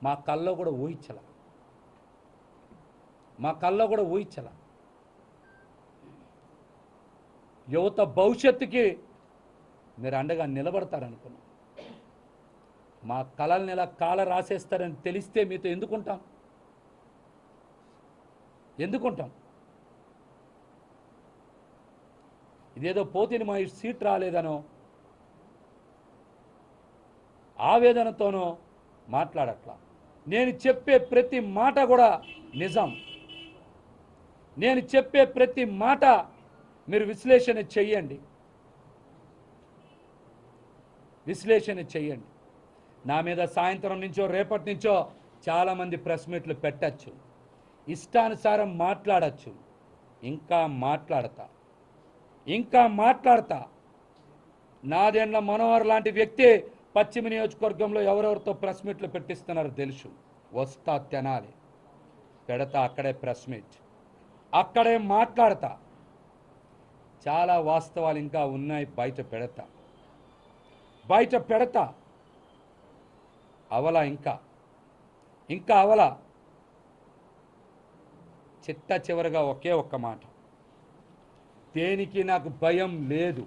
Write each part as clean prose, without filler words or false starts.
మా కల్లో కూడా ఊహించల యువత భవిష్యత్తుకి మీరు అండగా నిలబడతారనుకున్నాం. మా కళల్ని ఇలా కాల రాసేస్తారని తెలిస్తే మీతో ఎందుకుంటాం? ఇదేదో పోతిని మా సీట్ రాలేదనో ఆవేదనతోనో మాట్లాడట్లా. నేను చెప్పే ప్రతి మాట కూడా నిజం. నేను చెప్పే ప్రతి మాట మీరు విశ్లేషణ చెయ్యండి. నా మీద సాయంత్రం నుంచో రేపటి నుంచో చాలామంది ప్రెస్ మీట్లు పెట్టచ్చు, ఇష్టానుసారం మాట్లాడచ్చు. ఇంకా మాట్లాడతా. నాదెండ్ల మనోహర్ లాంటి వ్యక్తి పశ్చిమ నియోజకవర్గంలో ఎవరెవరితో ప్రెస్ మీట్లు పెట్టిస్తున్నారో తెలుసు. వస్తా తెనాలి, పెడతా అక్కడే ప్రెస్ మీట్, అక్కడే మాట్లాడతా. చాలా వాస్తవాలు ఇంకా ఉన్నాయి, బయట పెడతా. అవలా ఇంకా అవలా. చివరగా ఒకే ఒక్క మాట, దేనికి నాకు భయం లేదు.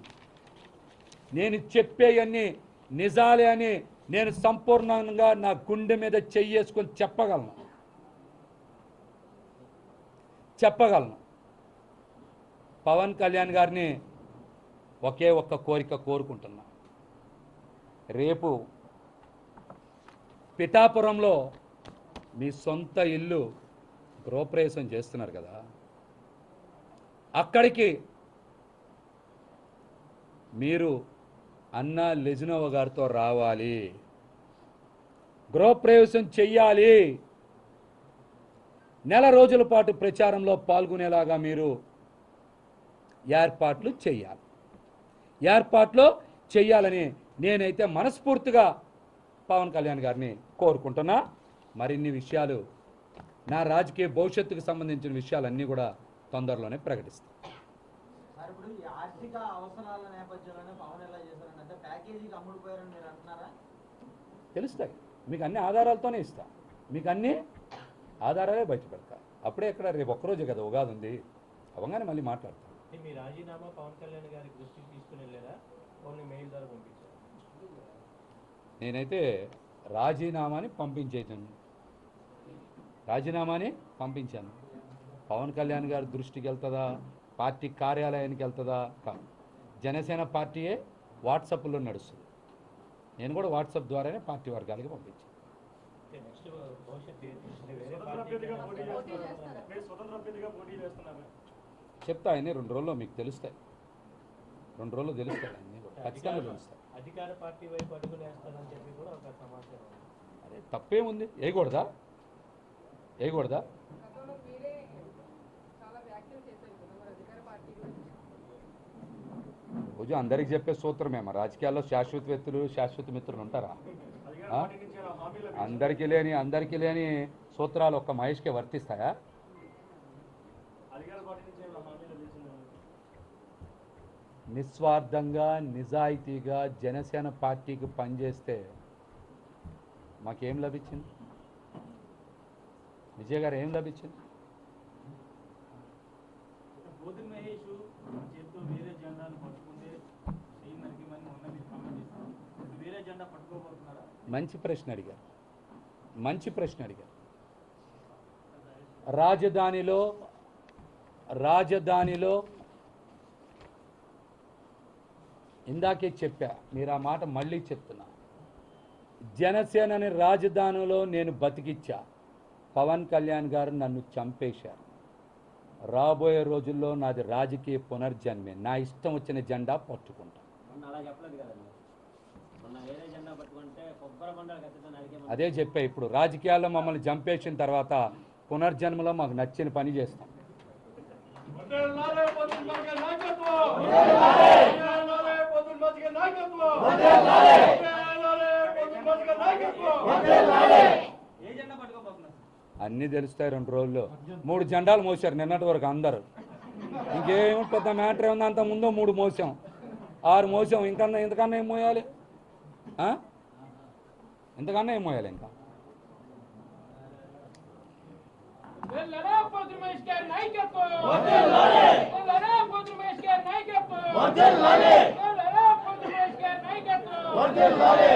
నేను చెప్పేవన్నీ నిజాలే అని నేను సంపూర్ణంగా నా గుండె మీద చెయ్యేసుకొని చెప్పగలను. పవన్ కళ్యాణ్ గారిని ఒకే ఒక్క కోరిక కోరుకుంటున్నా. రేపు పిఠాపురంలో మీ సొంత ఇల్లు గృహప్రవేశం చేస్తున్నారు కదా, అక్కడికి మీరు అన్నా లెజినోవా గారితో రావాలి, గృహప్రవేశం చెయ్యాలి. నెల రోజుల పాటు ప్రచారంలో పాల్గొనేలాగా మీరు ఏర్పాట్లు చేయాలని నేనైతే మనస్ఫూర్తిగా పవన్ కళ్యాణ్ గారిని కోరుకుంటున్నా. మరిన్ని విషయాలు, నా రాజకీయ భవిష్యత్తుకు సంబంధించిన విషయాలన్నీ కూడా తొందరలోనే ప్రకటిస్తాను. తెలుస్తాయి, మీకు అన్ని ఆధారాలతోనే ఇస్తా. మీకు అన్ని ఆధారాలే బయట పెడతా. అప్పుడే ఎక్కడ రేపు ఒక్కరోజే కదా ఉగాది ఉంది, అవగానే మళ్ళీ మాట్లాడతాను. మీ రాజీనామా పవన్ కళ్యాణ్ గారి దృష్టికి తీసుకుని వెళ్ళారా, ఓన్లీ మెయిల్ ద్వారా పంపించారు? నేనైతే రాజీనామాని పంపించాను. పవన్ కళ్యాణ్ గారి దృష్టికి వెళ్తుందా, పార్టీ కార్యాలయానికి వెళ్తుందా కాదు. జనసేన పార్టీయే వాట్సాప్లో నడుస్తుంది. నేను కూడా వాట్సాప్ ద్వారానే పార్టీ వర్గాలకి పంపించాను. చెప్తా అన్నీ 2 రోజుల్లో మీకు తెలుస్తాయి. 2 రోజుల్లో తెలుస్తాయి, అన్నీ కూడా ఖచ్చితంగా తెలుస్తాయి. అధికార పార్టీ వైపు అడుగులేస్తారని చెప్పి కూడా ఒక సమాచారం. అదే తప్పేముంది, వేయకూడదా? రోజు అందరికి చెప్పే సూత్రమే. మా రాజకీయాల్లో శాశ్వత మిత్రులు ఉంటారా? అందరికీ లేని సూత్రాలు ఒక్క మహేష్కే వర్తిస్తాయా? నిస్వార్థంగా నిజాయితీగా జనసేన పార్టీకి పనిచేస్తే మాకేం లభించింది? విజయ్ గారు ఏం లభించింది? మంచి ప్రశ్న అడిగారు. రాజధానిలో ఇందాకే చెప్పా, మీరు ఆ మాట మళ్ళీ చెప్తున్నా. జనసేనని రాజధానిలో నేను బతికిచ్చా. పవన్ కళ్యాణ్ గారు నన్ను చంపేశారు. రాబోయే రోజుల్లో నాది రాజకీయ పునర్జన్మే. నా ఇష్టం వచ్చిన జెండా పట్టుకుంటా. అదే చెప్పా. ఇప్పుడు రాజకీయాల్లో మమ్మల్ని చంపేసిన తర్వాత పునర్జన్మలో మాకు నచ్చిన పని చేస్తాం. అన్నీ తెలుస్తాయి 2 రోజుల్లో. 3 జెండాలు మోసారు నిన్నటి వరకు అందరు. ఇంకేం పెద్ద మ్యాటర్ ఏముంది? అంత ముందు 3 మోసాం, 6 మోసాం. ఇంతకన్నా ఏం మోయాలి? ఇంకా వర్ధిల్లాలి పోతు రమేష్ గారి నాయకత్వం వర్ధిల్లాలి పోతు రమేష్ గారి నాయకత్వం వర్ధిల్లాలి పోతు రమేష్ గారి నాయకత్వం వర్ధిల్లాలి